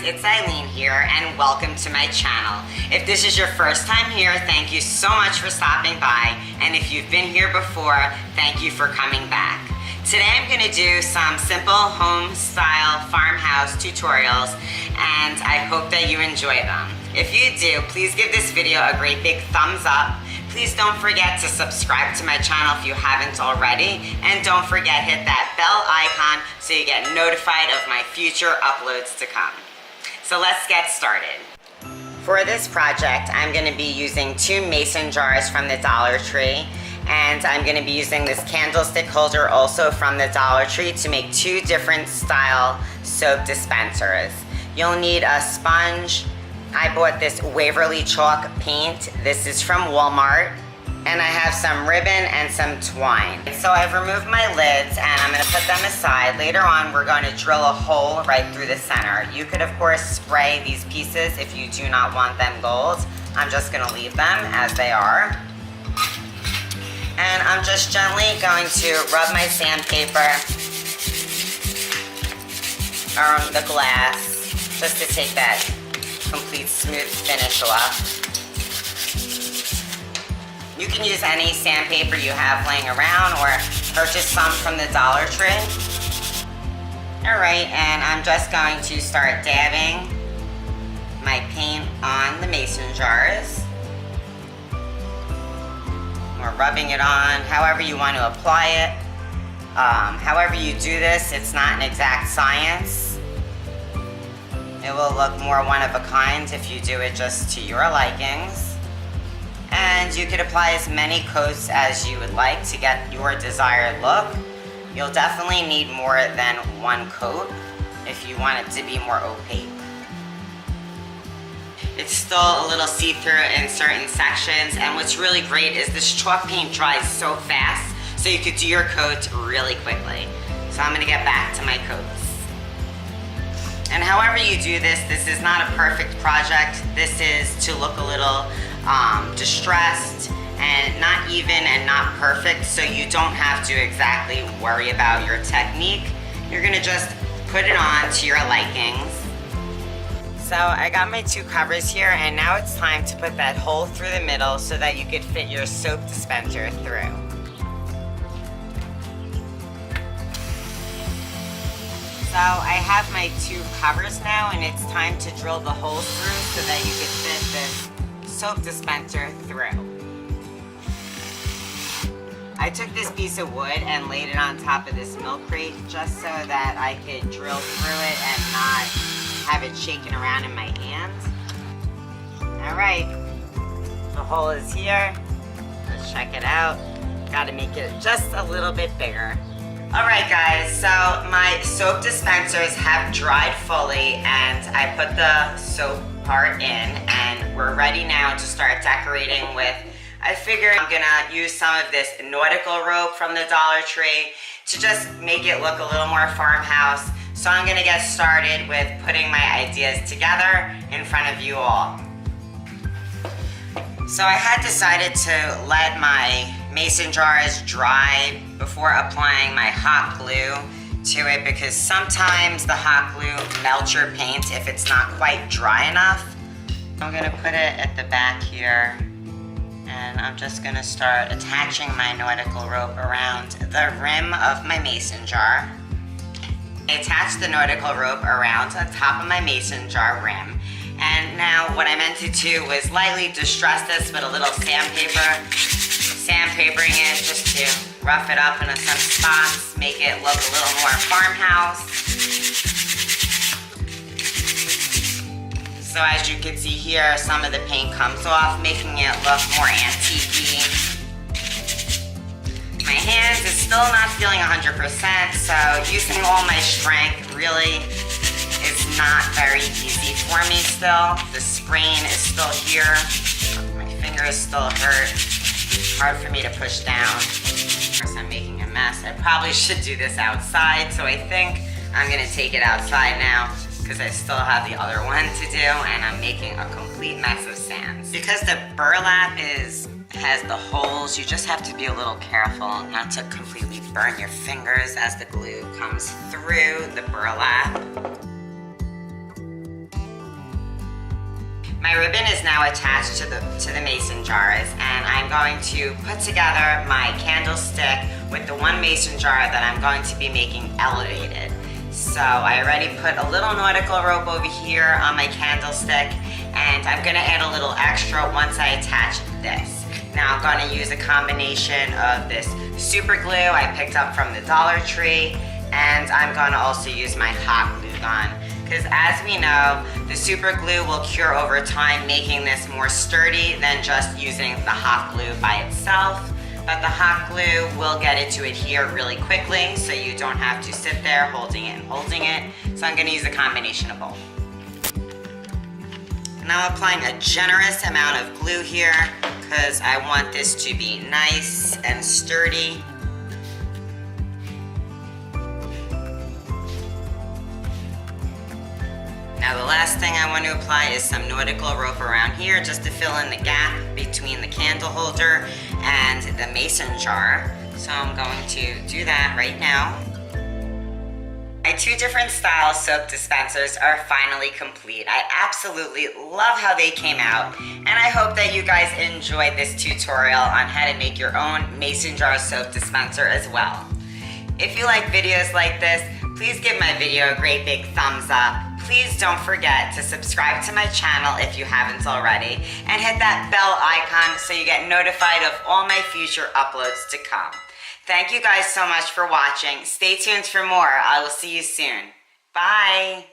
it's Ilene here and welcome to my channel. If this is your first time here, thank you so much for stopping by, and if you've been here before, thank you for coming back. Today I'm going to do some simple home style farmhouse tutorials and I hope that you enjoy them. If you do, please give this video a great big thumbs up. Please don't forget to subscribe to my channel if you haven't already, and don't forget hit that bell icon so you get notified of my future uploads to come. So let's get started. For this project, I'm going to be using 2 mason jars from the Dollar Tree, and I'm going to be using this candlestick holder also from the Dollar Tree to make 2 different style soap dispensers. You'll need a sponge. I bought this Waverly chalk paint. This is from Walmart. And I have some ribbon and some twine. So I've removed my lids and I'm going to put them aside. Later on, we're going to drill a hole right through the center. You could, of course, spray these pieces if you do not want them gold. I'm just going to leave them as they are. And I'm just gently going to rub my sandpaper around the glass just to take that complete smooth finish off. You can use any sandpaper you have laying around or purchase some from the Dollar Tree. Alright, and I'm just going to start dabbing my paint on the mason jars. Or rubbing it on, however you want to apply it. However you do this, it's not an exact science. It will look more one of a kind if you do it just to your likings. And you could apply as many coats as you would like to get your desired look. You'll definitely need more than 1 coat if you want it to be more opaque. It's still a little see-through in certain sections, and what's really great is this chalk paint dries so fast, so you could do your coats really quickly. So I'm gonna get back to my coats. And however you do this, this is not a perfect project. This is to look a little distressed and not even and not perfect, so you don't have to exactly worry about your technique. You're gonna just put it on to your likings. So I got my 2 covers here, and now it's time to put that hole through the middle so that you could fit your soap dispenser through. So I have my 2 covers now, and it's time to drill the holes through so that you could fit this soap dispenser through. I took this piece of wood and laid it on top of this milk crate just so that I could drill through it and not have it shaking around in my hands. Alright, the hole is here. Let's check it out. Gotta make it just a little bit bigger. Alright guys, so my soap dispensers have dried fully and I put the soap part in and we're ready now to start decorating with, I figured I'm gonna use some of this nautical rope from the Dollar Tree to just make it look a little more farmhouse. So I'm gonna get started with putting my ideas together in front of you all. So I had decided to let my mason jars dry before applying my hot glue to it because sometimes the hot glue melts your paint if it's not quite dry enough. I'm gonna put it at the back here and I'm just gonna start attaching my nautical rope around the rim of my mason jar. I attached the nautical rope around the top of my mason jar rim. And now what I meant to do was lightly distress this with a little sandpapering it just to rough it up in some spots, make it look a little more farmhouse. So as you can see here, some of the paint comes off, making it look more antique-y. My hands is still not feeling 100%, so using all my strength really is not very easy for me still. The sprain is still here. My fingers still hurt. Hard for me to push down. Of course, I'm making a mess. I probably should do this outside, so I think I'm gonna take it outside now because I still have the other one to do and I'm making a complete mess of sands. Because the burlap has the holes, you just have to be a little careful not to completely burn your fingers as the glue comes through the burlap. My ribbon is now attached to the mason jars, and I'm going to put together my candlestick with the one mason jar that I'm going to be making elevated. So I already put a little nautical rope over here on my candlestick, and I'm gonna add a little extra once I attach this. Now I'm gonna use a combination of this super glue I picked up from the Dollar Tree, and I'm gonna also use my hot glue gun. Because as we know, the super glue will cure over time, making this more sturdy than just using the hot glue by itself. But the hot glue will get it to adhere really quickly, so you don't have to sit there holding it and holding it. So I'm gonna use a combination of both. Now I'm applying a generous amount of glue here because I want this to be nice and sturdy. Now the last thing I want to apply is some nautical rope around here just to fill in the gap between the candle holder and the mason jar. So I'm going to do that right now. My two different style soap dispensers are finally complete. I absolutely love how they came out, and I hope that you guys enjoyed this tutorial on how to make your own mason jar soap dispenser as well. If you like videos like this, please give my video a great big thumbs up. Please don't forget to subscribe to my channel if you haven't already, and hit that bell icon so you get notified of all my future uploads to come. Thank you guys so much for watching. Stay tuned for more. I will see you soon. Bye.